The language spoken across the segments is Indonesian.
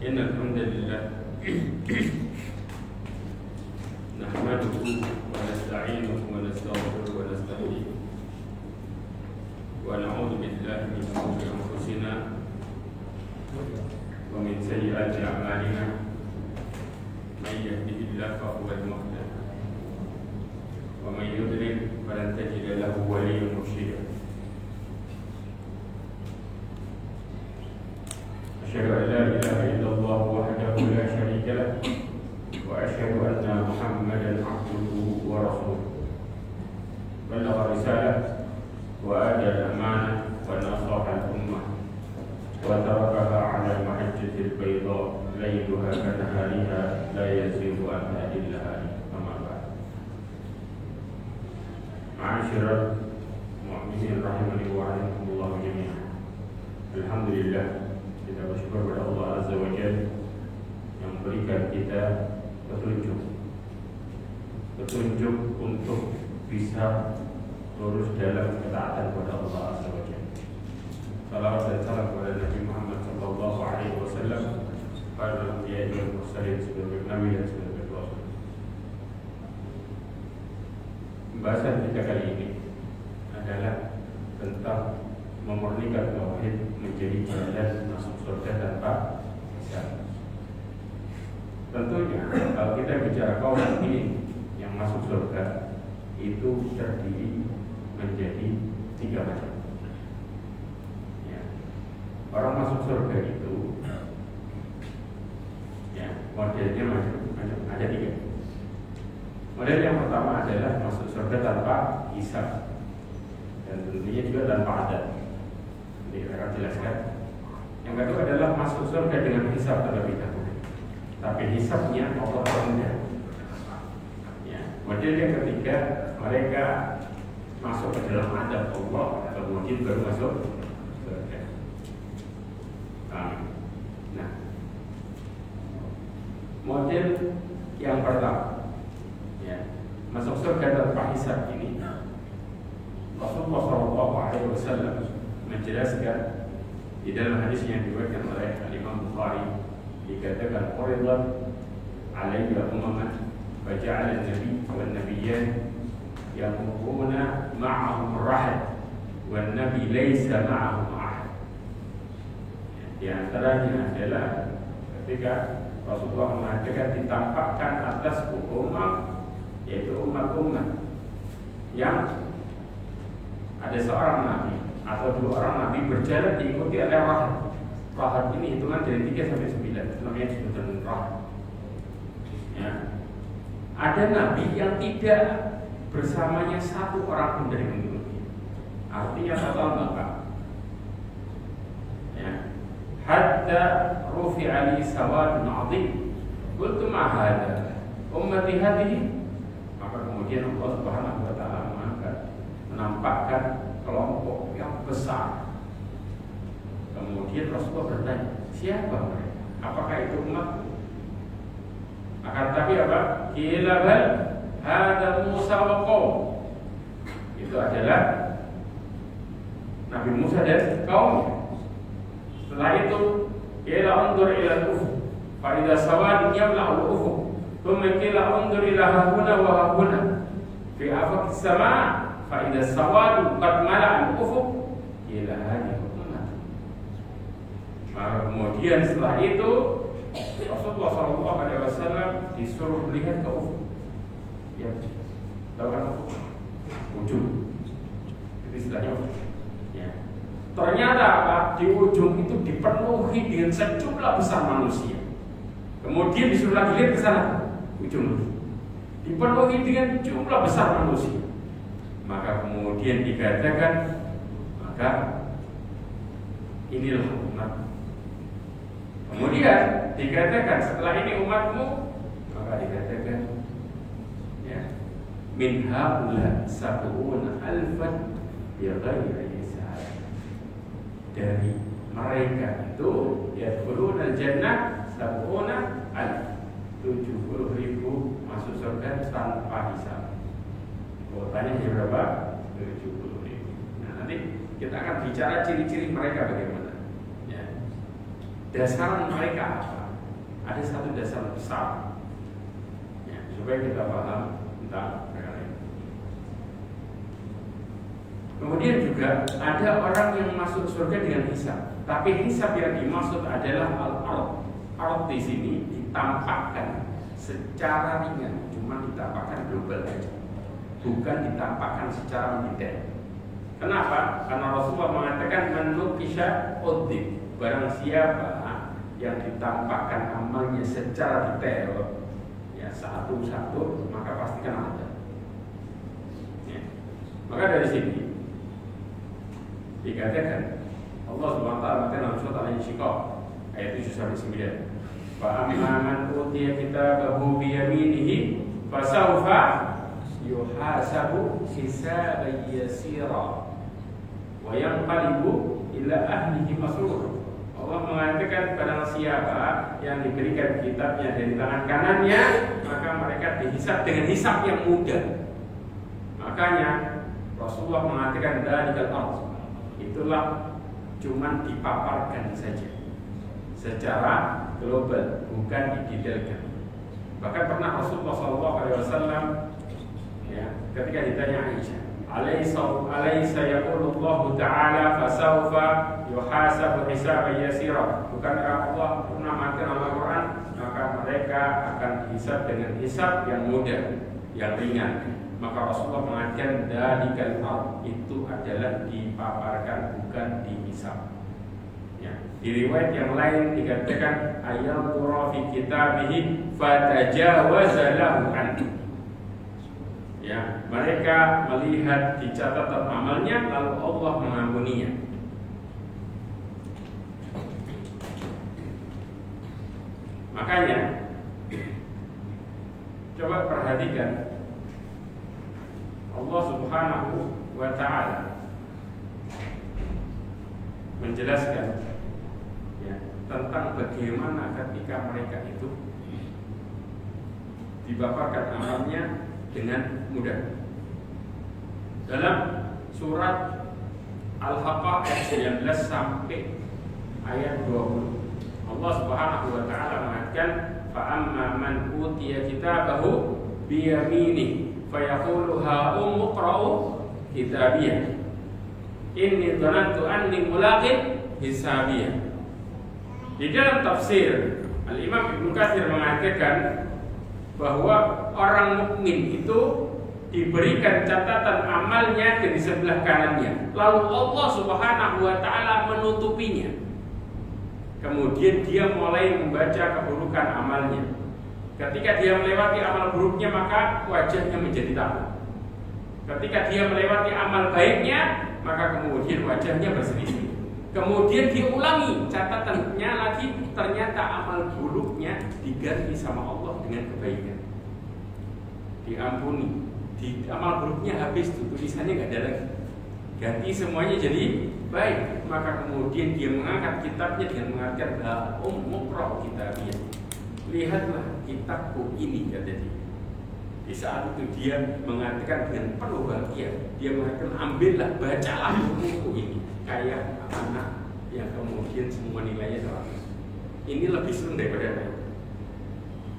إن الحمد لله نحمده ونستعينه ونستغفره ونستهديه ونعوذ بالله من شرور أنفسنا ومن سيئات أعمالنا من يهده الله فهو المهتد ومن يضلل فلن تجد له وليا مرشدا أشهد أن لا إله إلا الله وحده لا شريك له وأشهد أن محمدا عبده ورسوله بلغ الرسالة وأدى الأمانة ونصح الأمة وتركها على المحجة البيضاء ليلها كنهارها لا يزيغ عنها إلا هالك. أما بعد معاشر المؤمنين رحمني ورحمكم الله جميعا. Alhamdulillah, kita bersyukur kepada Allah Azza wa Jalla yang memberikan kita petunjuk untuk bisa lurus dalam ketaatan kepada Allah Azza wa Jalla. Salawat dan salam kepada Nabi Muhammad sallallahu alaihi wasallam, para nabi dan mursalin sebagai nabi dan sebagai rasul. Pembahasan kita kali ini adalah tentang memurnikan tauhid menjadi jalan masuk surga tanpa hisab. Tentunya kalau kita bicara kaum ini yang masuk surga itu terdiri menjadi 3 macam. Ya. Orang masuk surga itu ya, modelnya macam ada 3. Model yang pertama adalah masuk surga tanpa hisab dan tentunya juga tanpa adab. Nanti saya akan jelaskan. Yang kedua adalah masuk surga dengan hisab terlebih dahulu, tapi hisabnya Allah rendah. Ya. Model yang ketiga, mereka masuk ke dalam adab Allah, kemudian baru masuk surga. Nah, model yang pertama, ya, masuk surga tanpa hisab ini, Rasulullah SAW menjelaskan di dalam hadis yang diriwayatkan oleh Imam Bukhari, dikatakan quridat alayya umaman faja'ala an-nabi wan nabiyyan yamuruna ma'ahum rahad wan nabi laysa ma'ahum ahad. Di antaranya adalah ketika Rasulullah mengatakan ditampakkan atas umat, yaitu umat-umat yang ada seorang nabi atau 2 orang nabi berjalan diikuti oleh rahad. Rahad ini hitungan dari 3 sampai 9, namanya disebutkan rahad. Ya. Ada nabi yang tidak bersamanya 1 orang pun dari pengikutnya. Artinya total enggak. Ya. Hatta rufi'a li sawadun 'azim. Qultu ma hadha? Ummati hadhihi. Maka kemudian Allah Subhanahu wa taala menampakkan kelompok yang besar. Kemudian Rasulullah bertanya, siapa mereka? Apakah itu umat? Akan tapi apa? Qila bal hadza Musa wa qaum. Itu adalah Nabi Musa dan kaumnya. Setelah itu, qila undur ila al-ufuq, fa idza sawadun yamla'u al-ufuq. Thumma qila undur ila hahuna wa hahuna fi afaq as-sama'. Faidah sawadu qad mala'al ufuq ila hadhihi ummah. Maka kemudian setelah itu Rasulullah SAW disuruh melihat ke ufuk. Ya, tahu kan ufuk? Ujung. Itu istilahnya ufuk. Ya. Ternyata apa? Di ujung itu dipenuhi dengan sejumlah besar manusia. Kemudian disuruh lagi lihat ke sana, ujung. Dipenuhi dengan jumlah besar manusia. Maka kemudian dikatakan, maka inilah umat. Kemudian dikatakan setelah ini umatmu, maka dikatakan ya, min haula sab'una alfan bi ghairi hisab. Dari mereka itu yadkhuluna al-jannah sab'una alf, 70.000 masuk surga tanpa hisab. Kuotanya berapa? 70.000. Nah, nanti kita akan bicara ciri-ciri mereka bagaimana. Ya. Dasar mereka apa? ada satu dasar besar ya, supaya kita paham tentang perkara ini. Kemudian juga ada orang yang masuk surga dengan hisab, tapi hisab yang dimaksud adalah al-ard. Ard di sini ditampakkan secara ringan, cuma ditampakkan global aja, bukan ditampakkan secara mendetail. Kenapa? Karena Rasulullah mengatakan manukisha udib, barang siapa yang ditampakkan amalnya secara detail ya satu-satu, maka pastikan ada ya. Maka dari sini dikatakan Allah Subhanahu wa taala dalam surat Al-Insyiqaq ayat 7-9, fa amma man utiya kitabahu bi yaminihi fasawfa yuhasabu hisaban yasira wa yanqalibu ila ahlihi masrura. Allah mengatakan barang siapa yang diberikan kitabnya dari tangan kanannya, maka mereka dihisab dengan hisab yang mudah. Makanya Rasulullah mengatakan dalikal ardh, itulah cuman dipaparkan saja secara global, bukan didetailkan. Bahkan pernah Rasulullah SAW ya, ketika ditanya Aisyah, alaysa yaqulullahu ta'ala fasawfa yuhasabu hisaban yasira, bukankah Allah pernah mengatakan dalam Al-Quran maka mereka akan dihisab dengan hisab yang mudah, yang ringan. Maka Rasulullah mengatakan dalikal ardh, itu adalah dipaparkan, bukan dihisab ya. Di riwayat yang lain dikatakan ayat fi kitabihi fatajawaza lahu anhu ya, mereka melihat di catatan amalnya lalu Allah mengampuninya. Makanya coba perhatikan Allah Subhanahu wa ta'ala menjelaskan ya, tentang bagaimana ketika mereka itu dipaparkan amalnya dengan mudah. Dalam surat Al-Haqqah ayat 19 sampai ayat 20, Allah Subhanahu wa ta'ala mengatakan fa amma man utiya kitabahu bi yaminihi fayaqulu ha umqra'u kitabiyah inni dhanantu anni mulaqin hisabiyah. Di dalam tafsir Al-Imam Ibnu Katsir mengatakan bahwa orang mukmin itu diberikan catatan amalnya di sebelah kanannya, lalu Allah Subhanahu wa ta'ala menutupinya. Kemudian dia mulai membaca keburukan amalnya. Ketika dia melewati amal buruknya, maka wajahnya menjadi takut. Ketika dia melewati amal baiknya, maka kemudian wajahnya berseri-seri. Kemudian diulangi catatannya lagi, ternyata amal buruknya diganti sama Allah dengan kebaikan, diampuni. Di amal buruknya habis tuh, tulisannya nggak ada lagi, ganti semuanya jadi baik. Maka kemudian dia mengangkat kitabnya dengan mengatakan umqra kitabiyah, lihatlah kitabku ini, kata dia. Di saat itu dia mengatakan dengan penuh bahagia, dia mengatakan ambillah, bacalah buku ini, kayak anak yang kemudian semua nilainya 100. Ini lebih senang daripada lain,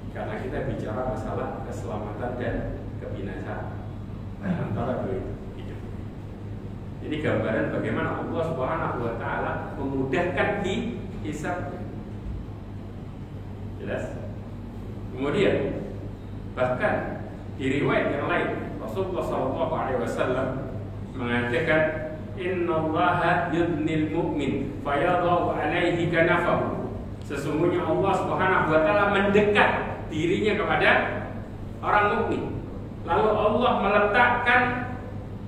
karena kita bicara masalah keselamatan dan kebinasaan antara dua itu. Ini gambaran bagaimana Allah Subhanahu wa ta'ala memudahkan di hisab. Jelas? Kemudian bahkan di riwayat yang lain Rasulullah SAW mengatakan innallaha yudnil mu'min fayadau alaihi kanafahu, sesungguhnya Allah Subhanahu wa ta'ala mendekat dirinya kepada orang mukmin, lalu Allah meletakkan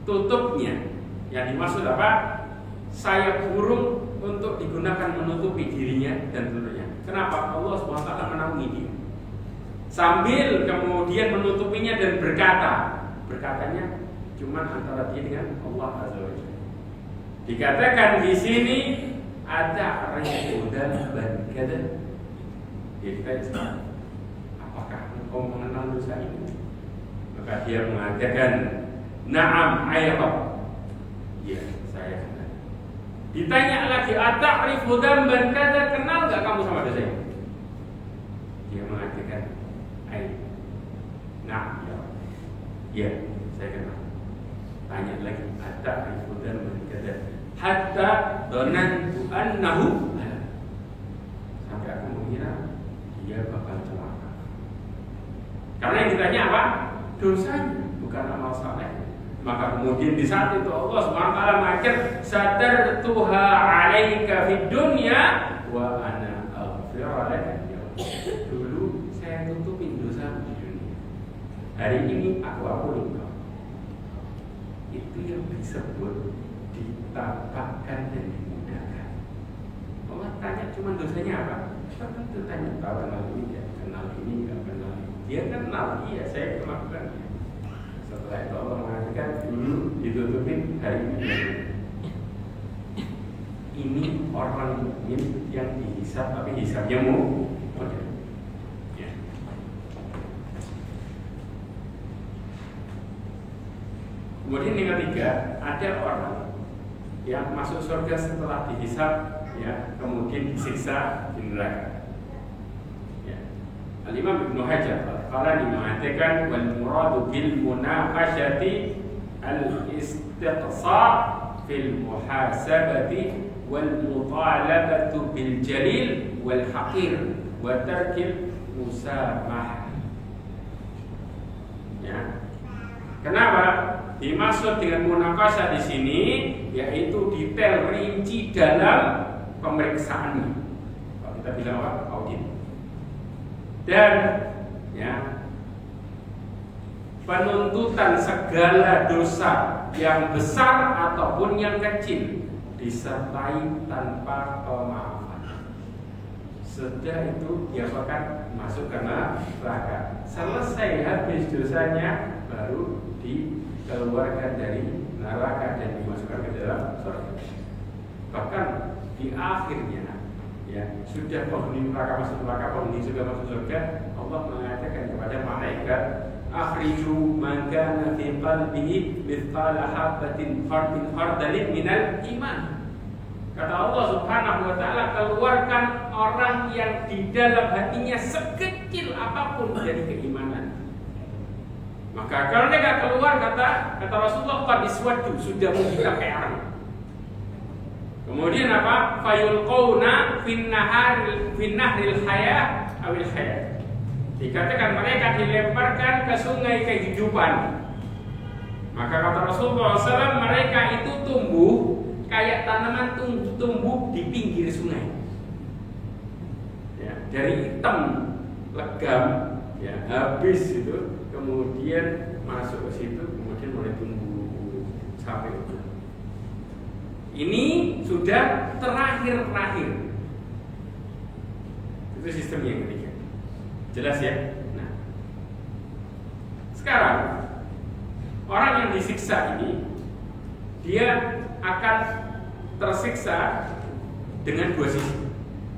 tutupnya. Yang dimaksud apa? Sayap burung untuk digunakan menutupi dirinya dan tutupnya. Kenapa? Allah Subhanahu wa ta'ala menaungi dia, sambil kemudian menutupinya dan berkatanya cuma antara dia dengan Allah Azza wa Jalla. Dikatakan di sini ada ribuan dan ditanya, apakah engkau mengenal dosa ini? Maka dia mengatakan, na'am ayah, ya saya kenal. Ditanya lagi, ata'rifu dzamban kada, kenal enggak kamu sama dosa ini? Dia mengatakan, nah, ya, saya kenal. Tanya lagi, hatta ifudan berkata, hatta donantu annahu, sampai aku mengira dia bakal celaka. Karena yang ditanya apa? Dosanya, bukan amal saleh. Maka kemudian di saat itu Allah SWT mengajar, sadartuha 'alaika fid dunya wa ana aghfiru laka. Dulu saya tutupin dosa di dunia. Hari ini aku ampuni engkau. Itu yang disebut ditapakkan dan dimudahkan. Allah tanya cuma dosanya apa? Tentu tanya, tahu kenal ini ya, kenal ini nggak kenal ini. Dia kenal, iya saya melakukan. Setelah itu Allah mengatakan dulu ditutupin, hari ini. Ini orang mukmin yang dihisab tapi hisabnya model. Ya. Kemudian yang ketiga, ada orang yang masuk surga setelah dihisab, ya, kemudian disiksa di neraka. Ya. Al-Imam Ibnu Hajar al-Asqalani mengatakan wal muradu bil munaqashati al-istiqsa' fil muhasabati wal mutalabatu bil jalil wal haqir wa tarkil musamah. Ya. Kenapa dimaksud dengan munaqashah di sini? Yaitu detail rinci dalam pemeriksaannya. Kalau kita bilang apa? Audit. Dan ya, penuntutan segala dosa yang besar ataupun yang kecil disertai tanpa pemaafan. Sudah itu diapakan? Masuk ke neraka. Selesai habis dosanya baru dikeluarkan dari neraka dan dimasukkan ke dalam surga. Bahkan di akhirnya, ya, sudah penghuni neraka masuk neraka, penghuni surga masuk surga, Allah mengatakan kepada malaikat, akhriju man kana fi qalbihi mithqala habatin khardalin minal iman. Kata Allah Subhanahu wa taala, keluarkan orang yang di dalam hatinya sekecil apapun dari keimanan. Maka kalau mereka keluar, kata Rasulullah, qad iswaddu, sudah menghitam kayak arang. Kemudian apa? Fayulqauna finnahril hayah awil hayat. Dikatakan mereka dilemparkan ke sungai kehidupan. Maka kata Rasulullah SAW, mereka itu tumbuh kayak tanaman tumbuh di pinggir sungai. Ya, dari hitam legam, ya, habis itu, kemudian masuk ke situ, kemudian mulai tumbuh sampai itu. Ini sudah terakhir. Itu sistem yang ketiga. Jelas ya? Nah, sekarang orang yang disiksa ini, dia akan tersiksa dengan dua sisi.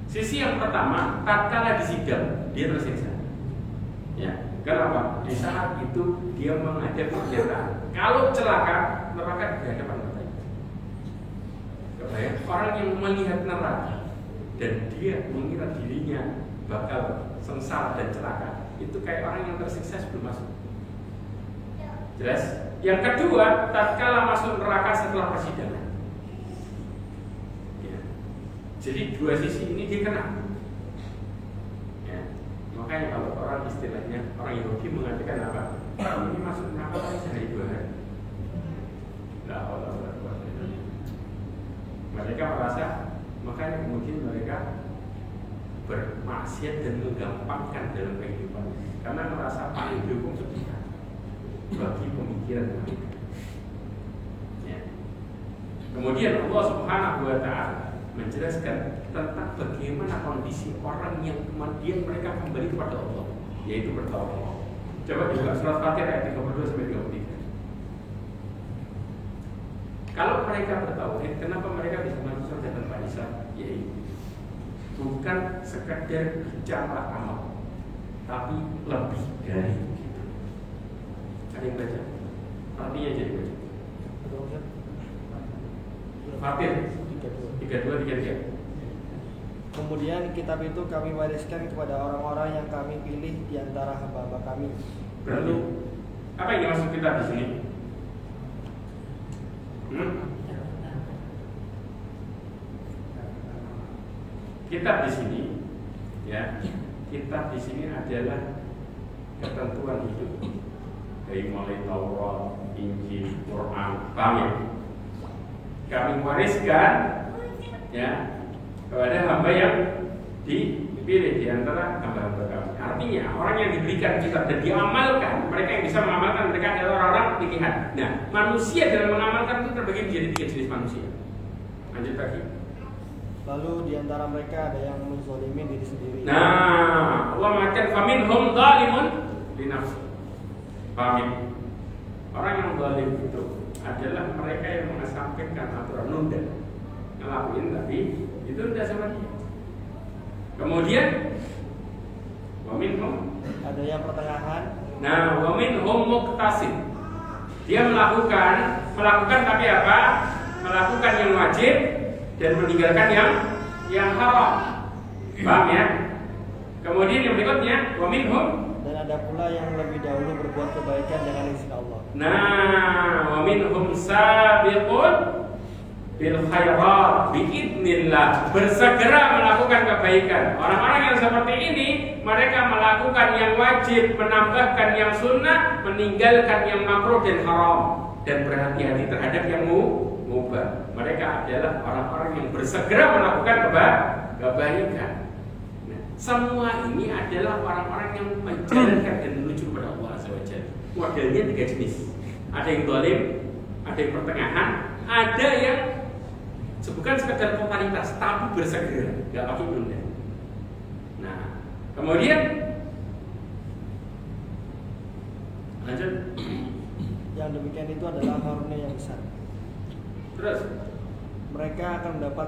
Sisi yang pertama, tatkala disidang, dia tersiksa. Ya, kenapa? Di saat itu dia menghadapi kenyataan. Kalau celaka, neraka di hadapan matanya. Orang yang melihat neraka dan dia mengira dirinya bakal sengsara dan celaka, itu kayak orang yang tersiksa sebelum masuk. Jelas? Yang kedua, tatkala masuk neraka setelah persidangan. Ya. Jadi dua sisi ini dia kena. Ya. Makanya kalau orang istilahnya orang Yahudi mengatakan apa? Ini masuk neraka sehari 2 hari. Mereka merasa, makanya kemudian mereka bermaksiat dan menggampangkan dalam kehidupan, karena merasa paling dihukum sepihak bagi pemikiran mereka. Ya. Kemudian Allah Subhanahu wa taala menjelaskan tentang bagaimana kondisi orang yang kemudian mereka kembali kepada Allah, yaitu bertauhid. Coba juga surat Fatihah ayat 32 sampai 33. Kalau mereka bertauhid, kenapa mereka bisa masuk surga tanpa hisab? Yaitu bukan sekadar bicara amal, tapi lebih dari itu. Ada yang baca? Artinya jadi baca. Fatihah 32-33. Kemudian kitab itu kami wariskan kepada orang-orang yang kami pilih di antara hamba-hamba kami. Berarti apa yang dimaksud kitab di sini? Kitab di sini, ya, kitab di sini adalah ketentuan hidup dari mulai Taurat, Injil, Quran, paham ya? Kami wariskan, ya, kepada hamba yang dipilih di antara hamba-hamba kami. Artinya orang yang diberikan kitab dan diamalkan, mereka yang bisa mengamalkan, mereka adalah orang-orang pilihan. Nah, manusia dalam mengamalkan itu terbagi menjadi 3 jenis manusia. Lanjut lagi. Lalu di antara mereka ada yang menzalimi diri sendiri. Nah, Allah mengatakan faminhum zalimun li nafsi. Paham ya? Orang yang zalim itu adalah mereka yang mengesampingkan aturan nunda, ngelakuin tapi itu tidak sama dia. Kemudian waminhum, ada yang pertengahan. nah waminhum muqtasid. Dia melakukan tapi apa? Melakukan yang wajib dan meninggalkan yang haram. Paham ya? Kemudian yang berikutnya waminhum, dan ada pula yang lebih dahulu berbuat kebaikan dengan izin Allah. nah waminhum sabiqun bil khairat biidznillah, bersegera melakukan kebaikan. Orang-orang yang seperti ini mereka melakukan yang wajib, menambahkan yang sunnah, meninggalkan yang makruh dan haram, dan berhati-hati terhadap yang mubah. Mereka adalah orang-orang yang bersegera melakukan kebaikan. Nah, semua ini adalah orang-orang yang menjalankan dan menuju kepada Allah Azza wa Jalla. Modelnya 3 jenis. Ada yang zalim, ada yang pertengahan, ada yang bukan sekedar totalitas, tapi bersegera, nggak pakai nunda. Nah, kemudian lanjut. Yang demikian itu adalah karunia yang besar. Terus mereka akan mendapat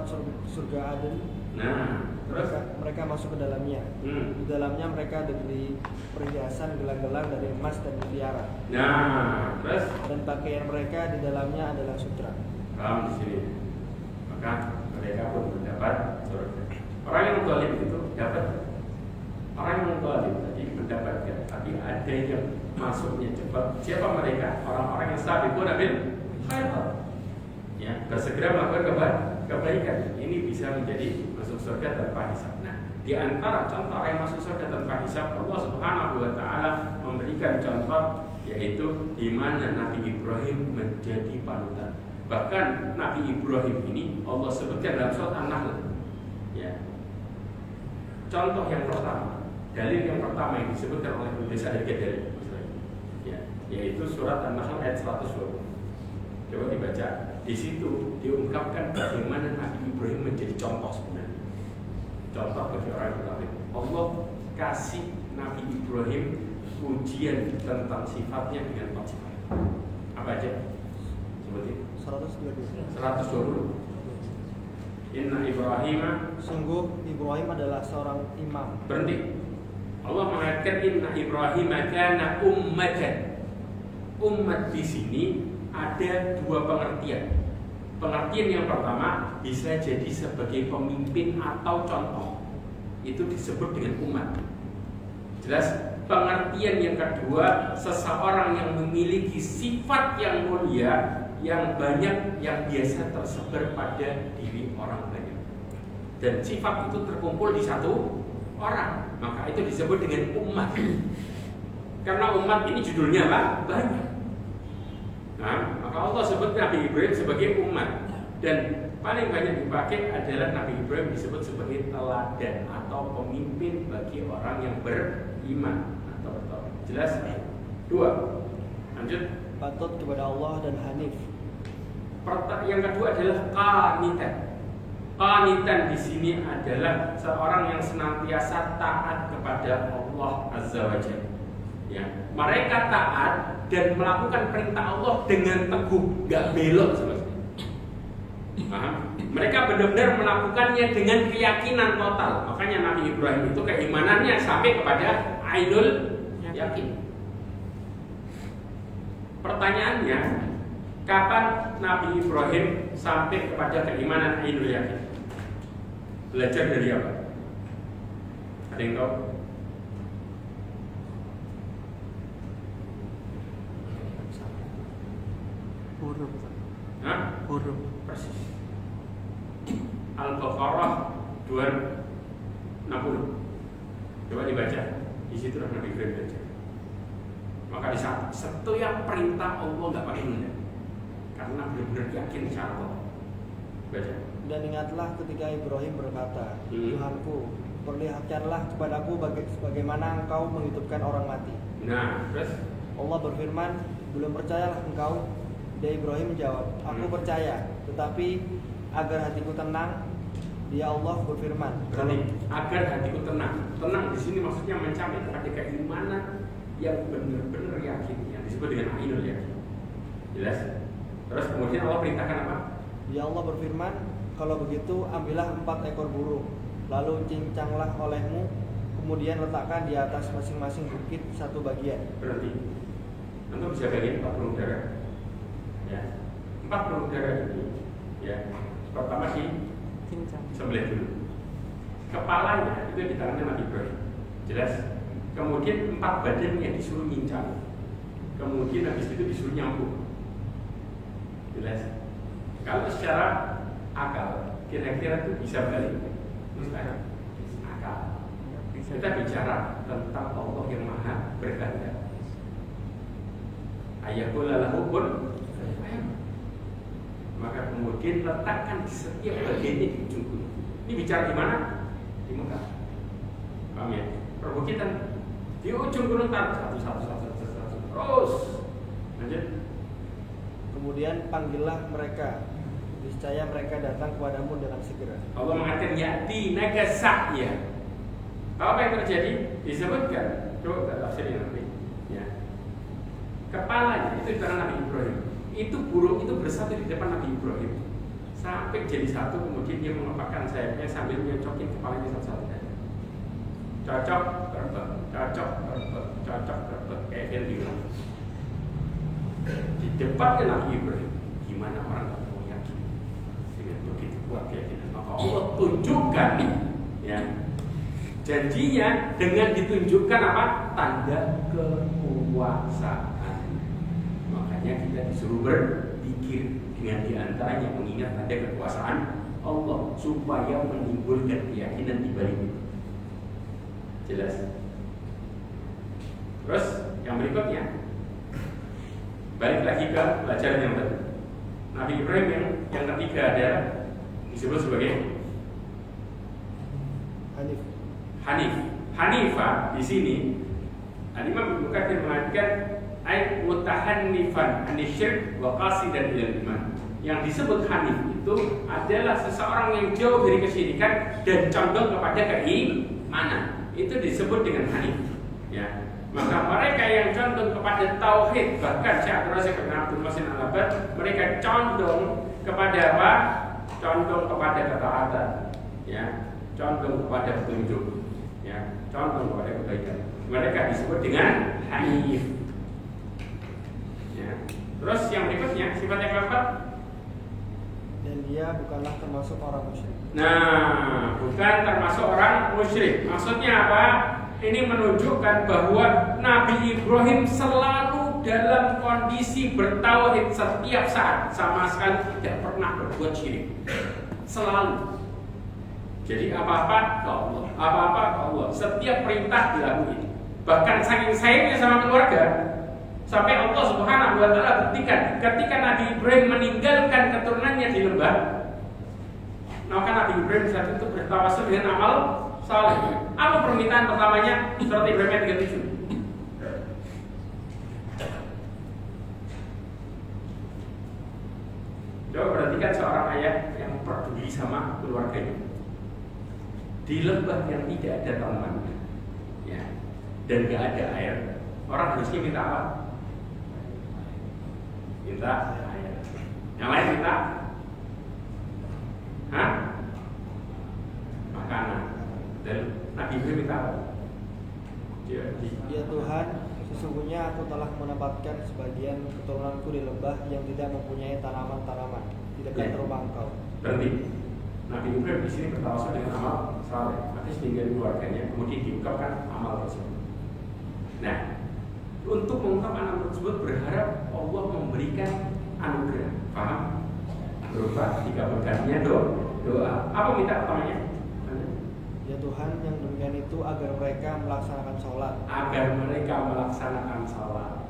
surga Aden. nah, terus mereka masuk ke dalamnya. Di dalamnya mereka diberi perhiasan gelang-gelang dari emas dan mutiara. nah, terus Dan pakaian mereka di dalamnya adalah sutra. paham di sini. Maka mereka pun mendapat surga. Orang yang zalim itu dapat, orang yang zalim tadi mendapatkan, tapi ada yang masuknya cepat. Siapa mereka? Orang-orang yang sabiqun bil khairat, ya, bersegera melakukan kebaikan. Ini bisa menjadi masuk surga tanpa hisab. Nah, di antara contoh orang yang masuk surga tanpa hisab, Allah Subhanahu wa taala memberikan contoh, yaitu di mana Nabi Ibrahim menjadi panutan. Bahkan Nabi Ibrahim ini Allah sebutkan dalam surat An-Nahl, ya. Contoh yang pertama, dalil yang pertama yang disebutkan oleh penulis Al-Ghazali, ya, yaitu surat An-Nahl ayat 120. Coba dibaca. Di situ diungkapkan bagaimana Nabi Ibrahim menjadi contoh sebenarnya. Contoh bagi orang yang Allah kasih Nabi Ibrahim ujian tentang sifatnya dengan 4 sifat. Apa aja? Seperti 120. Inna Ibrahim, sungguh Ibrahim adalah seorang imam. Berhenti. Allah mengatakan Inna Ibrahim kana ummatan. Umat di sini ada 2 pengertian. Pengertian yang pertama bisa jadi sebagai pemimpin atau contoh. Itu disebut dengan umat. Jelas. Pengertian yang kedua, seseorang yang memiliki sifat yang mulia, yang banyak, yang biasa tersebar pada diri orang banyak. Dan sifat itu terkumpul di satu orang, maka itu disebut dengan umat. Karena umat ini judulnya apa? Banyak. Nah, maka Allah sebut Nabi Ibrahim sebagai umat. Dan paling banyak dipakai adalah Nabi Ibrahim disebut sebagai teladan atau pemimpin bagi orang yang beriman atau bertauhid. Jelas? 2. Lanjut. Patut kepada Allah dan hanif. Yang kedua adalah qanitan. Qanitan di sini adalah seorang yang senantiasa taat kepada Allah Azza wa Jalla. Ya, mereka taat dan melakukan perintah Allah dengan teguh, gak belok sama sekali. Mereka benar-benar melakukannya dengan keyakinan total. Makanya Nabi Ibrahim itu keimanannya sampai kepada ainul yakin. Pertanyaannya, kapan Nabi Ibrahim sampai kepada keimanan ainul yakin? Belajar dari apa? Ada yang tahu? Huruf. Hah? Huruf. Persis. Al-Baqarah 260. Coba dibaca. Di situ Nabi Ibrahim baca. Maka di saat setiap perintah Allah nggak pakai nunda, karena benar-benar yakin cara Allah. Baca. Dan ingatlah ketika Ibrahim berkata, Tuhanku, perlihatkanlah kepadaku bagaimana engkau menghidupkan orang mati. Nah, terus Allah berfirman, belum percayalah engkau? Dan Ibrahim menjawab, aku percaya, tetapi agar hatiku tenang, dia Allah berfirman. berarti agar hatiku tenang. Tenang di sini maksudnya mencapai kepada keimanan yang benar-benar yakin, yang disebut dengan ainul yakin. Jelas? Terus kemudian Allah perintahkan apa? Ya Allah berfirman, kalau begitu ambillah 4 ekor burung, lalu cincanglah olehmu, kemudian letakkan di atas masing-masing bukit satu bagian. Berarti Anda bisa bagian 4 burung dara. Ya, 4 burung dara ini, ya, pertama sembelih dulu. Kepalanya itu di tangannya Nabi Ibrahim. Jelas? Kemudian 4 badannya disuruh nyincang. Kemudian habis itu disuruh nyambung. Jelas? Kalau secara akal, kira-kira itu bisa balik. Mustahil. Akal. Kita bicara tentang Allah yang maha berkehendak. Ayahul lahu kun. Maka kemudian letakkan di setiap bagiannya di ujung gunung. Ini bicara di mana? Di Mekah. Paham ya? Perbukitan di ujung gunung satu. Terus lanjut. Kemudian panggillah mereka, niscaya mereka datang kepadamu dengan segera. Allah mengatakan ya'ti nagasa'ya. Apa yang terjadi? Disebutkan. Coba tafsirnya nanti. Ya. Kepalanya itu di tangan Nabi Ibrahim. Itu burung itu bersatu di depan Nabi Ibrahim. Sampai jadi satu, kemudian dia mengepakkan sayapnya sambil menyocokin kepalanya satu-satu. Cocok, terbang, cocok, terbang, cocok, terbang. Kayak film. Di depannya Nabi Ibrahim. Gimana orang tak mau yakin dengan begitu kuat keyakinan? Maka Allah tunjukkan, ya, janjinya dengan ditunjukkan apa? Tanda kekuasaan. Makanya kita disuruh berzikir dengan diantaranya mengingat tanda kekuasaan Allah supaya menimbulkan keyakinan di balik itu. Jelas? Terus yang berikutnya, balik lagi ke pelajaran yang tadi. Nabi Ibrahim yang ketiga adalah disebut sebagai Hanif. Hanifah di sini Al-Imam Ibnu Katsir mengatakan ayat mutahannifan anisyirk wa qasidan ilal iman. Yang disebut hanif itu adalah seseorang yang jauh dari kesyirikan dan condong kepada keimanan. Itu disebut dengan hanif. Ya. Maka mereka yang condong kepada tauhid, bahkan Syekh Abdul Razak bin Abdul Muhsin Al-Abbad, mereka condong kepada apa? Condong kepada ketaatan, ya, condong kepada petunjuk, ya, condong kepada kebaikan. Mereka disebut dengan hanif. Ya. Terus yang berikutnya sifat yang keempat, dan dia bukanlah termasuk orang musyrik. Nah, bukan termasuk orang musyrik. Maksudnya apa? Ini menunjukkan bahwa Nabi Ibrahim selalu dalam kondisi bertauhid setiap saat, sama sekali tidak pernah berbuat syirik. Selalu. Jadi apa-apa ke Allah, apa-apa ke Allah. Setiap perintah dilakukan. Bahkan saking sayangnya sama keluarga, sampai Allah Subhanahu wa taala buktikan ketika Nabi Ibrahim meninggalkan keturunannya di lembah, maka Nabi Ibrahim saat itu bertawasul dengan amal saleh. Apa permintaan pertamanya? Surat Ibrahim ayat 37. Coba perhatikan seorang ayah yang peduli sama keluarganya di lembah yang tidak ada tanaman, ya, dan gak ada air. Orang harusnya minta apa? Minta air. Yang lain minta makanan. Dan Nabi Ibrahim minta apa? Ya Tuhan, sesungguhnya aku telah menempatkan sebagian keturunanku di lembah yang tidak mempunyai tanaman-tanaman di dekat rumah Engkau. Berarti Nabi Ibrahim di sini bertawasul dengan amal saleh, artinya meninggal keluarganya, kemudian diungkapkan amal tersebut. Nah, untuk mengungkap amal tersebut berharap Allah memberikan anugerah, paham? Berupa dikabulkannya doa. Apa minta utamanya? Ya Tuhan, yang demikian itu agar mereka melaksanakan sholat. Agar mereka melaksanakan sholat.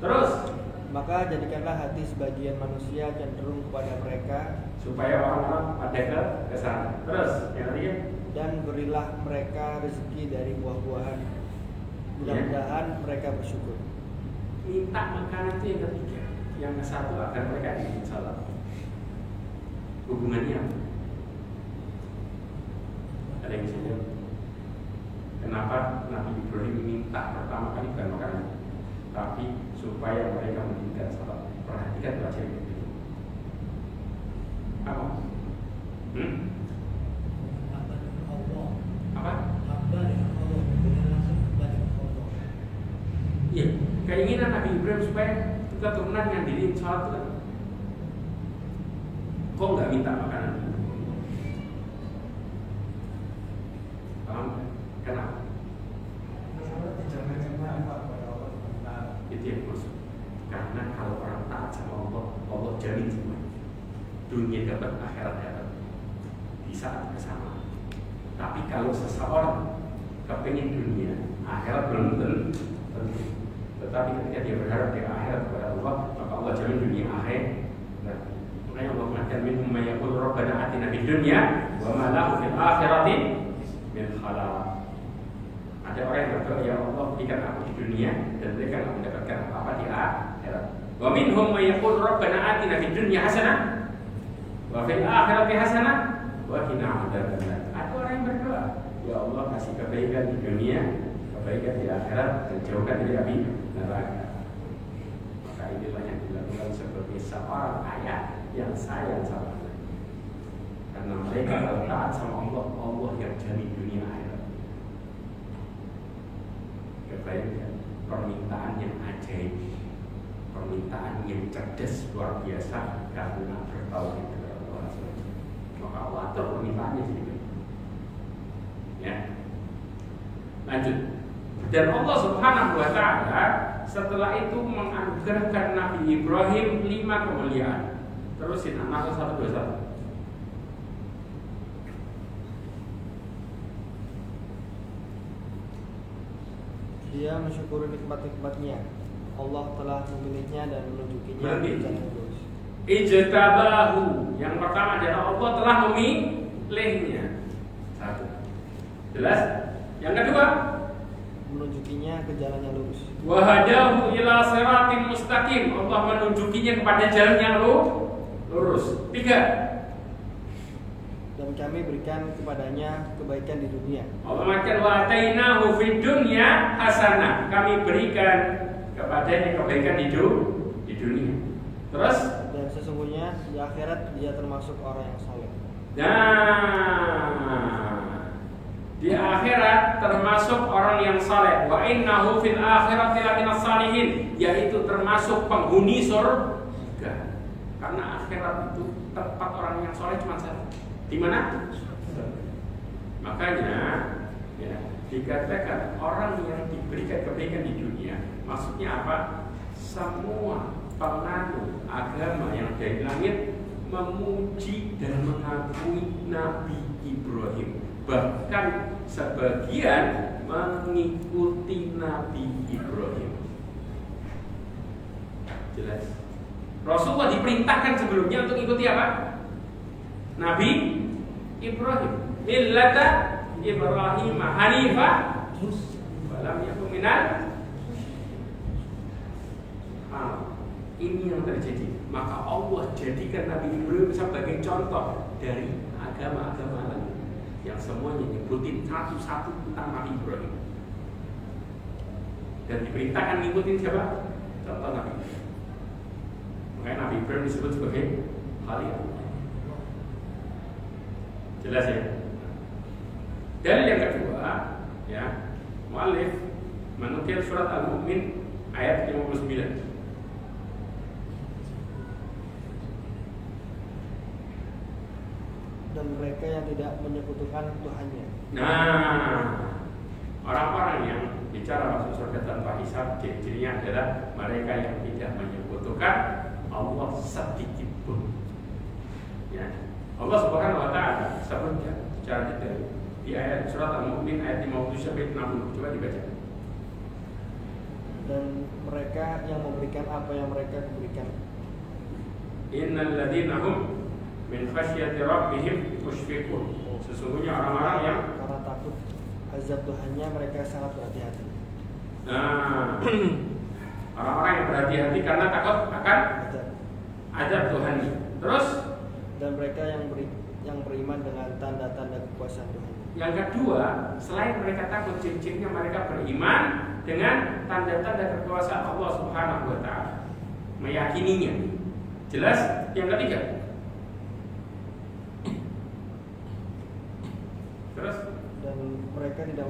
Terus, maka jadikanlah hati sebagian manusia cenderung kepada mereka, supaya orang-orang pada ke sana. Terus, yang ketiga, dan berilah mereka rezeki dari buah-buahan. Mudah-mudahan mereka bersyukur. Minta makanan itu yang ketiga. Yang ke satu agar mereka dibikin sholat. Hubungannya apa? Ada yang bisa jawab? Kenapa Nabi Ibrahim minta pertama kali bukan makanan, tapi supaya mereka mendirikan sholat? Perhatikan baca itu. Apa? Apa? Iya, keinginan Nabi Ibrahim supaya keturunan yang diriin sholat itu kan. Kok nggak minta makanan? Paham? Kenapa? Itu yang maksud. Karena kalau orang taat sama Allah, Allah jamin semua. Dunia dapat, akhirat dapat. Di saat bersama. Tapi kalau seseorang kepingin dunia, akhirat belum tentu. Tetapi ketika dia berharap di akhirat kepada Allah, maka Allah jamin dunia akhirat. Makanya Allah mengatakan minhum may yaqulu rabbana atina fid dunya wa ma lahu fil akhirati min khalaq. Ada orang yang berdoa, ya Allah berikan aku di dunia dan berikan aku mendapatkan apa-apa di akhirat. Wa minhum may yaqulu rabbana atina fid dunya hasanah wa fil akhirati hasanah wa qina adzabannar. Ada orang yang berdoa, ya Allah kasih kebaikan di dunia, kebaikan di akhirat, dan jauhkan dari api neraka. Maka inilah yang dilakukan sebagai seorang ayah yang sayang sama Allah. Karena mereka kalau taat sama Allah, Allah yang jamin dunia akhirat. Kebaikan, permintaan yang ajaib, permintaan yang cerdas luar biasa karena bertauhid kepada Allah. Maka Allah atur permintaannya sedikit. Ya, lanjut. Dan Allah Subhanahu wa Ta'ala setelah itu menganugerahkan Nabi Ibrahim 5 kemuliaan. Terusin An-Nahl 121. Dia mensyukuri nikmat-nikmatnya. Allah telah memilihnya dan menunjukinya ke jalan lurus. Ijtabahu. Yang pertama adalah Allah telah memilihnya. Satu. Jelas? Yang kedua, menunjukinya ke jalan yang lurus. Wa hadahu ila siratin mustaqim. Allah menunjukinya kepada jalan yang lurus. Tiga. Dan kami berikan kepadanya kebaikan di dunia. Allah mengatakan wa atainahu fid dunya hasanah. Kami berikan kepadanya kebaikan di dunia. Terus, dan sesungguhnya di akhirat dia termasuk orang yang saleh. Nah, di akhirat termasuk orang yang saleh. Wa innahu fil akhirati laminas salihin, yaitu termasuk penghuni surga. Karena akhirat itu tempat orang yang saleh cuma satu. Di mana? Makanya ya, dikatakan orang yang diberikan kebaikan di dunia, maksudnya apa? Semua penganut agama yang dari langit memuji dan mengakui Nabi Ibrahim. Bahkan sebagian mengikuti Nabi Ibrahim. Jelas. Rasulullah diperintahkan sebelumnya untuk ikuti apa? Nabi Ibrahim. Millata Ibrahim Hanifah walam yakun minal. Ini yang terjadi. Maka Allah jadikan Nabi Ibrahim sebagai contoh dari agama-agama lain yang semuanya nyebutin satu-satu tentang Nabi Ibrahim. Dan diperintahkan ngikutin siapa? Contoh Nabi Ibrahim. Makanya Nabi Ibrahim disebut sebagai Khalil. Jelas ya? Dan yang kedua, ya, mu'allif menukil surat Al-Mu'min ayat 59. dan mereka yang tidak menyekutukan Tuhannya. Nah, orang-orang yang bicara masuk surga tanpa hisab, ciri-cirinya adalah mereka yang tidak menyekutukan Allah sedikit pun. Ya. Allah Subhanahu wa taala sebutkan secara detail di ayat surat Al-Mu'min ayat 50 sampai 60. Coba dibaca. Dan mereka yang memberikan apa yang mereka berikan. Innal ladzina hum min khasyati rabbihim musyfiqun. Sesungguhnya orang-orang yang karena takut azab Tuhannya mereka sangat berhati-hati. Nah, orang-orang yang berhati-hati karena takut akan azab Tuhannya. Terus dan mereka yang beriman dengan tanda-tanda kekuasaan Tuhan. Yang kedua, selain mereka takut, ciri-cirinya mereka beriman dengan tanda-tanda kekuasaan Allah Subhanahu wa taala. Meyakininya. Jelas? Yang ketiga. Terus dan mereka tidak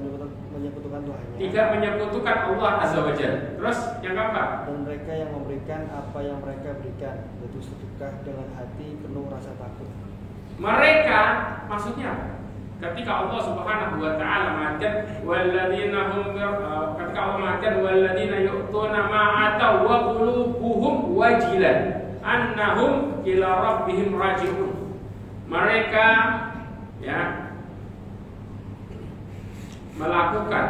menyekutukan Tuhannya. Tidak menyekutukan Allah Azza wa Jalla. Terus yang keempat. Dan mereka yang memberikan apa yang mereka berikan, yaitu sedekah dengan hati penuh rasa takut. Mereka maksudnya ketika Allah Subhanahu wa taala mengatakan walladzina hum ketika Allah mengatakan walladzina yu'tuna ma ataw wa qulubuhum wajilan annahum ila rabbihim raji'un. Mereka ya melakukan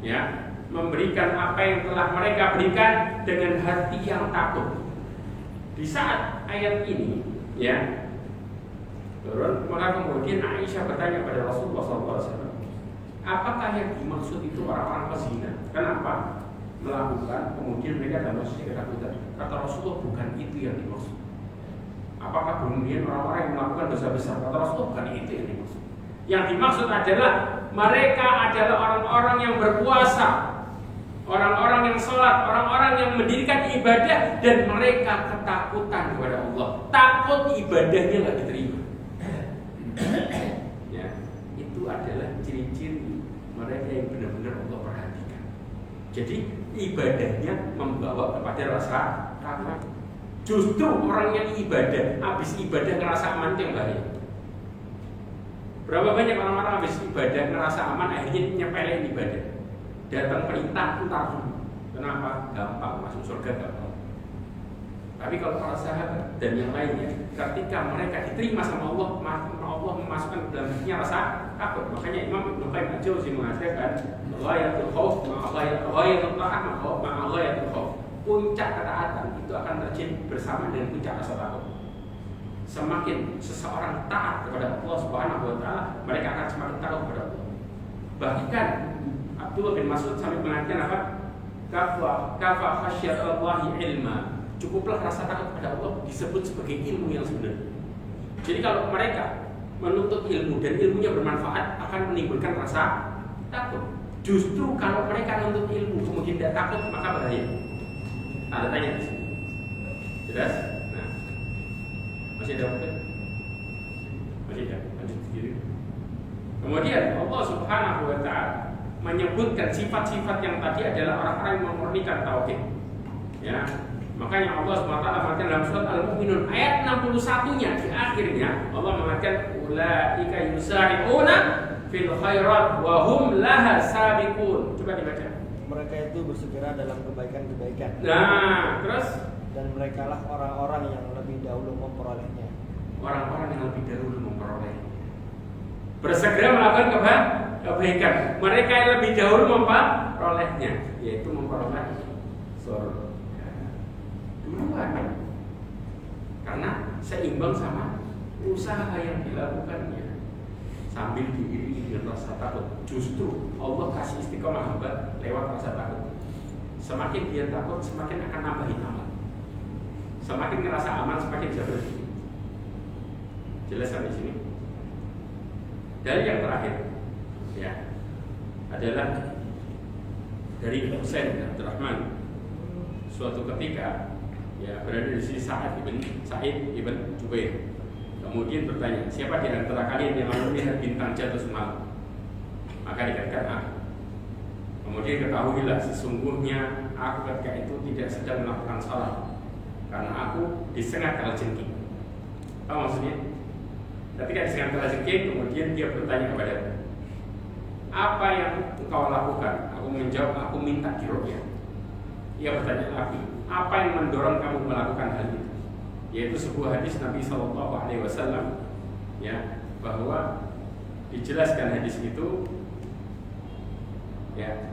ya memberikan apa yang telah mereka berikan dengan hati yang takut. Di saat ayat ini ya turun, maka kemudian Aisyah bertanya pada Rasulullah SAW, apakah yang dimaksud itu orang-orang pezina? Kenapa melakukan kemudian mereka dalam posisi ketakutan? Kata Rasulullah, bukan itu yang dimaksud. Apakah kemudian orang-orang yang melakukan dosa besar? Kata Rasulullah, bukan itu yang dimaksud. Yang dimaksud adalah mereka adalah orang-orang yang berpuasa, orang-orang yang sholat, orang-orang yang mendirikan ibadah, dan mereka ketakutan kepada Allah. Takut ibadahnya nggak diterima. Ya, itu adalah ciri-ciri mereka yang benar-benar Allah perhatikan. Jadi ibadahnya membawa kepada rasa takut. Justru orang yang ibadah, habis ibadah ngerasa aman itu yang bahaya. Berapa banyak orang-orang habis ibadah ngerasa aman akhirnya nyepelin ibadah. Datang perintah putar dulu. Kenapa? Gampang masuk surga gampang. Tapi kalau para sahabat dan yang lainnya, ketika mereka diterima sama Allah, Allah memasukkan dalam hatinya rasa takut. Makanya Imam Ibnu Qayyim Al-Jauziyah mengatakan, ghayatul khauf ghayatul ta'ah ma'a ghayatul khauf. Puncak ketaatan itu akan terjadi bersama dengan puncak rasa takut. Semakin seseorang taat kepada Allah Subhanahu wa taala, mereka akan semakin takut kepada Allah. Bahkan Abdullah bin Mas'ud sampai mengatakan apa? Kafa khasyatallahi ilma. Cukuplah rasa takut kepada Allah disebut sebagai ilmu yang sebenarnya. Jadi kalau mereka menuntut ilmu dan ilmunya bermanfaat akan menimbulkan rasa takut. Justru kalau mereka menuntut ilmu kemudian tidak takut maka bahaya. Ada tanya di sini. Jelas? Nah, masih ada waktu? Masih ada. Lanjut sendiri. Kemudian Allah Subhanahu wa taala menyebutkan sifat-sifat yang tadi adalah orang-orang yang memurnikan tauhid. Ya. Makanya Allah SWT mengatakan dalam surat Al-Mu'minun ayat 61-nya di akhirnya Allah mengatakan ulaika yusari'una fil khairat wa hum laha sabiqun. Coba dibaca. Mereka itu bersegera dalam kebaikan-kebaikan. Nah, terus dan merekalah orang-orang yang lebih dahulu memperolehnya. Orang-orang yang lebih dahulu memperoleh. Bersegera melakukan kebaikan. Mereka yang lebih dahulu memperolehnya, yaitu memperoleh surga. Duluan, karena seimbang sama usaha yang dilakukannya sambil diiringi dengan rasa takut. Justru Allah kasih istiqomah hamba lewat rasa takut. Semakin dia takut, semakin akan nambahin amal. Semakin ngerasa aman, semakin bisa berhenti. Jelas sampai sini. Dan yang terakhir, ya, adalah dari Husain bin Abdurrahman. Suatu ketika ya berada di sisi Sa'id ibn Jubair. Kemudian bertanya, siapa di antara kalian yang melihat bintang jatuh semalam? Maka dikatakan aku. Kemudian ketahuilah sesungguhnya aku ketika itu tidak sedang melakukan salah, karena aku disengat kalajengking. Apa maksudnya? Ketika sedang terjengking, kemudian dia bertanya kepada, apa yang engkau lakukan? Aku menjawab, aku minta diruqyah. Ia bertanya lagi, apa yang mendorong kamu melakukan hal itu? Yaitu sebuah hadis Nabi SAW, ya, bahwa dijelaskan hadis itu, ya,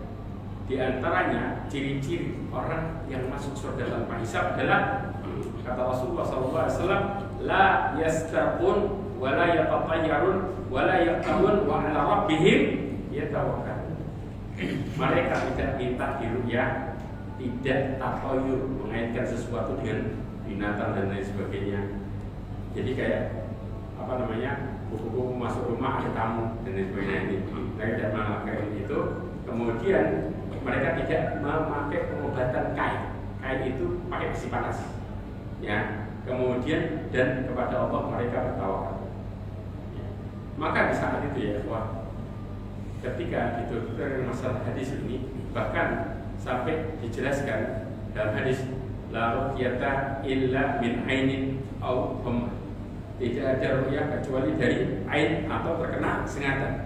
di antaranya ciri-ciri orang yang masuk surga tanpa hisab adalah, kata Rasulullah SAW, la yastaqun wa la yatatayyarun wa la yaqtawun wa ala rabbihim yatawakkalun. Mereka tidak minta diruqyah, tidak tatoyur, mengaitkan sesuatu dengan binatang dan lain sebagainya. Jadi kayak apa namanya, buku-buku masuk rumah ada tamu dan lain sebagainya. Mereka tidak memakai itu. Kemudian mereka tidak memakai pengobatan kai. Kai itu pakai besi panas, ya. Kemudian dan kepada Allah mereka bertawakal. Ya. Maka di saat itu ya, wah, ketika dituturkan masalah hadis ini, bahkan sampai dijelaskan dalam hadis, la ruqyata illa min ainin aw hum. Tidak ada ruqyah kecuali dari ain atau terkena sengatan.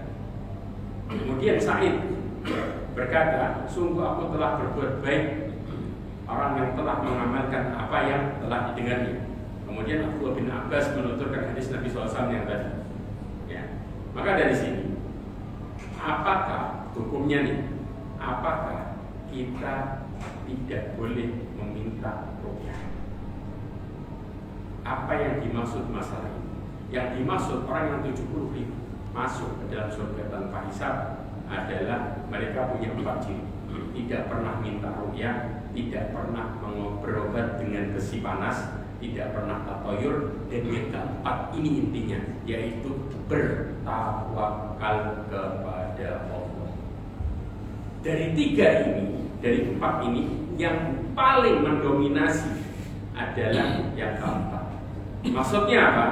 Kemudian Sa'id berkata, sungguh aku telah berbuat baik, orang yang telah mengamalkan apa yang telah didengarnya. Kemudian Abdullah bin Abbas menuturkan hadis Nabi SAW yang tadi, ya. Maka dari sini, apakah hukumnya nih? Apakah kita tidak boleh meminta ruqyah? Apa yang dimaksud masalah ini? Yang dimaksud orang yang 70.000 masuk ke dalam surga tanpa hisab adalah mereka punya 4 ciri. Tidak pernah minta ruqyah, tidak pernah berobat dengan besi panas, tidak pernah tatoyur, dan yang keempat ini intinya, yaitu bertawakal kepada Allah. Dari 3 ini, dari 4 ini, yang paling mendominasi adalah yang keempat. Maksudnya apa?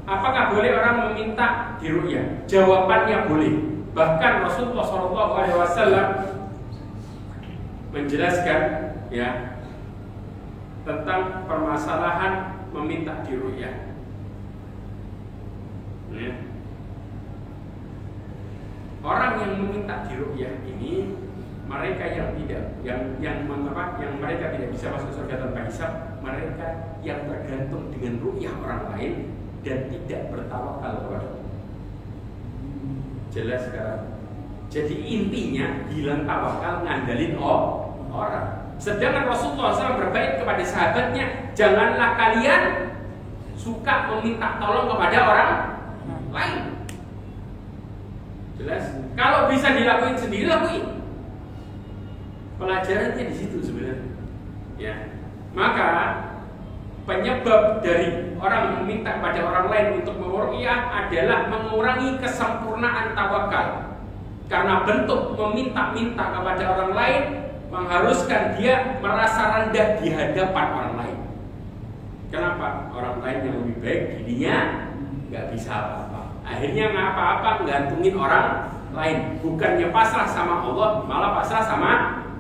Apakah boleh orang meminta diruqyah? Jawabannya boleh. Bahkan Rasulullah SAW menjelaskan, ya, tentang permasalahan meminta diruqyah. Ya. Orang yang meminta diruqyah ini mereka yang tidak, yang mereka tidak bisa masuk surga tanpa hisab, mereka yang tergantung dengan ruqyah orang lain dan tidak bertawakal kepada Allah. Jelas sekarang. Jadi intinya bilang tawakal ngandalin orang. Sedangkan Rasulullah SAW berbaik kepada sahabatnya, janganlah kalian suka meminta tolong kepada orang lain. Jelas. Kalau bisa dilakuin sendiri, lakuin. Pelajarannya di situ sebenarnya. Ya. Maka penyebab dari orang meminta pada orang lain untuk meruqyah adalah mengurangi kesempurnaan tawakal. Karena bentuk meminta-minta kepada orang lain mengharuskan dia merasa rendah di hadapan orang lain. Kenapa? Orang lain yang lebih baik dirinya nggak bisa apa-apa. Akhirnya ngapa-apa gantungin orang lain. Bukannya pasrah sama Allah, malah pasrah sama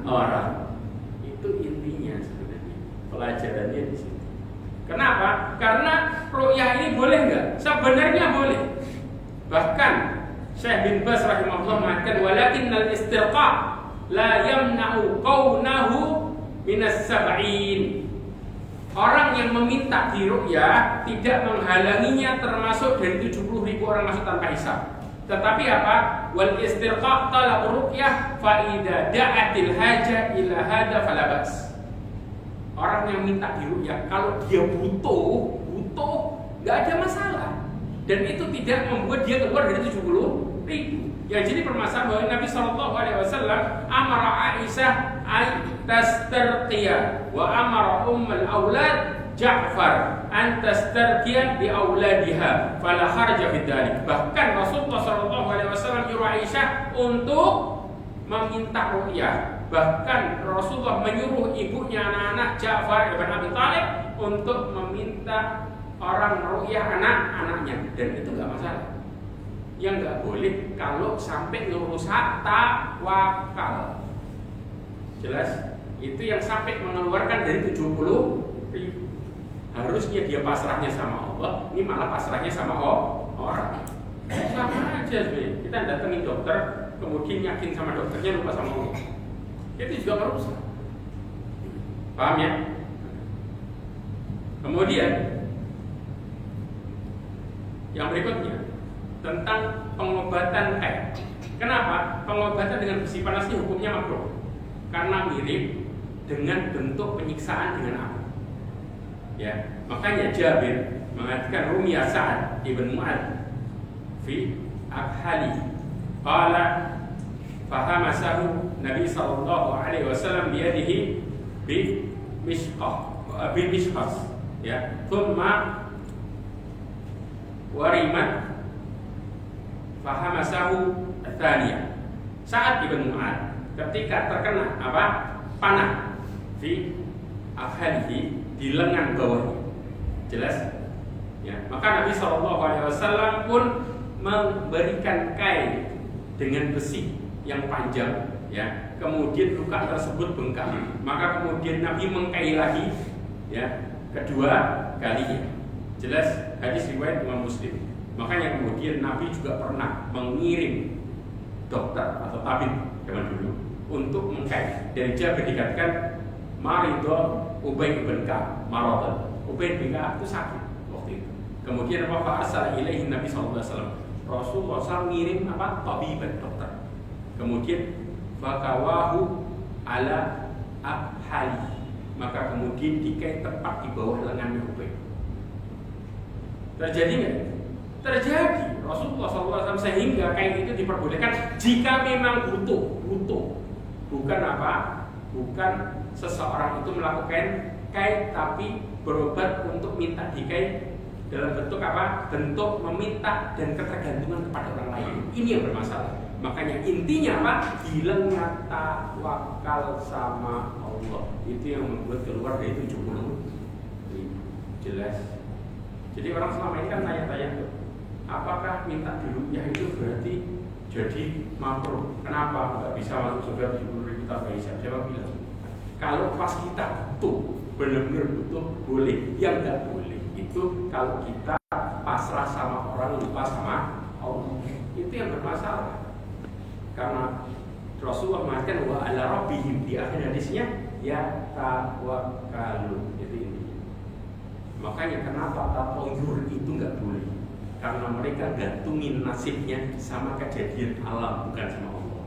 orang. Itu intinya sebenarnya. Pelajarannya di situ. Kenapa? Karena ruqyah ini boleh nggak? Sebenarnya boleh. Bahkan Syekh bin Baz rahimahullah mengatakan, walakinnal istirqa la yamna'u qawnahu minas sab'in. Orang yang meminta diruqyah tidak menghalanginya termasuk dari 70.000 orang masuk tanpa hisab. Tetapi apa? Wal istirqa talab ruqyah fa idza da'atil haja ila hada fala bas. Orang yang minta diruqyah kalau dia butuh nggak ada masalah. Dan itu tidak membuat dia keluar dari 70.000. Ya, jadi permasalahan bahwa Nabi SAW amara Aisyah an tastarqiya wa amara ummul aulad Ja'far an tastarqiya bi auladiha fala harja bidzalik. Bahkan Rasulullah SAW menyuruh Aisyah untuk meminta ruqyah. Bahkan Rasulullah menyuruh ibunya anak-anak Ja'far ibn Abi Thalib untuk meminta orang ruqyah anak-anaknya, dan itu nggak masalah. Yang nggak boleh kalau sampai ngerusak tawakal. Jelas? Itu yang sampai mengeluarkan dari 70.000. Harusnya dia pasrahnya sama Allah, ini malah pasrahnya sama orang. Sama aja sebenarnya. Kita datengin dokter, kemudian yakin sama dokternya, lupa sama Allah. Itu juga merusak. Paham ya? Kemudian yang berikutnya tentang pengobatan haid. Kenapa? Pengobatan dengan besi panas ini hukumnya makruh. Karena mirip dengan bentuk penyiksaan dengan api. Ya, makanya Jabir mengatakan Rumiyah Sa'ad ibn Mu'ad fi akhali qala fahamasahu Nabi sallallahu alaihi wasallam biyadihi bi mishqas ya thumma warimat fahamasahu tsaniyah. Sa'ad ibn Mu'ad ketika terkena apa? Panah di akhalihi, di lengan bawahnya. Jelas? Ya, maka Nabi SAW pun memberikan kain dengan besi yang panjang, ya. Kemudian luka tersebut bengkak. Maka kemudian Nabi mengkai lagi, ya, kedua kalinya. Jelas? Hadis riwayat Imam Muslim. Makanya kemudian Nabi juga pernah mengirim dokter atau tabib zaman dulu untuk mengkai. Dan Jabir dikatakan Marido Ubay bin Ka'ab Marodan. Ubay bin Ka'ab itu sakit waktu itu. Kemudian apa? Fa'asal ilaihi Nabi SAW. Rasulullah SAW ngirim apa? Tabiban, dokter. Kemudian fakawahu ala abhali. Maka kemudian dikai tepat di bawah lengan Ubay. Terjadi nggak? Terjadi. Rasulullah SAW sehingga kain itu diperbolehkan jika memang butuh. Bukan apa? Bukan seseorang itu melakukan kain tapi berobat untuk minta dikai dalam bentuk apa? Bentuk meminta dan ketergantungan kepada orang lain. Ini yang bermasalah. Makanya intinya apa? Bilang nyata wakal sama Allah. Itu yang membuat keluar dari 70. Jelas. Jadi orang selama ini kan tanya-tanya tuh, apakah minta diruqyah itu berarti jadi makruh? Kenapa nggak bisa masuk surga 70.000 kita Aisyah? Siapa bilang? Kalau pas kita butuh, benar-benar butuh, boleh. Yang nggak boleh itu kalau kita pasrah sama orang, lupa sama Allah. Itu yang bermasalah. Karena Rasulullah mengatakan wa ala rabbihim, di akhir hadisnya ya tawakkalun. Itu intinya. Makanya kenapa tatawur itu nggak boleh? Karena mereka gantungin nasibnya sama kejadian alam, bukan sama Allah.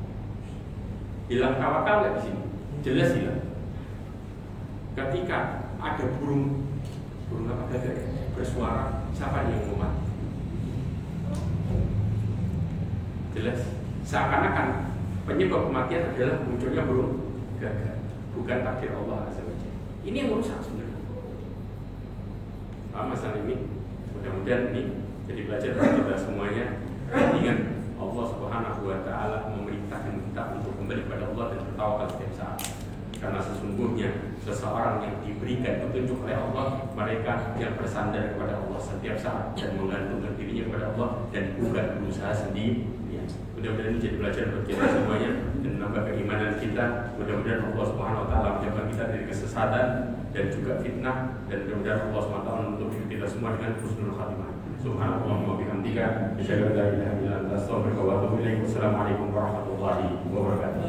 Hilang tawakal nggak di sini? Jelas hilang. Ketika ada burung apa gagak bersuara, siapa yang mau mati? Jelas. Seakan-akan penyebab kematian adalah munculnya burung gagak, bukan takdir Allah Azza wa Jalla. Ini yang merusak sebenarnya. Masalah ini, mudah-mudahan ini jadi belajar bagi kita semuanya. Ingat Allah Subhanahu wa Ta'ala memerintahkan kita untuk kembali kepada Allah dan bertawakal setiap saat. Karena sesungguhnya seseorang yang diberikan petunjuk oleh Allah, mereka yang bersandar kepada Allah setiap saat dan menggantungkan dirinya kepada Allah dan bukan berusaha sendiri. Mudah-mudahan ini jadi belajar bagi kita semuanya dan menambah keimanan kita. Mudah-mudahan Allah Subhanahu wa Ta'ala menjaga kita dari kesesatan dan juga fitnah, dan mudah-mudahan Allah Subhanahu wa Ta'ala menutup kita semua dengan husnul khatimah. Subhanallah wa bihamdika, asyhadu an la ilaha illa anta, astaghfiruka wa atubu ilaik. Wassalamualaikum warahmatullahi wabarakatuh.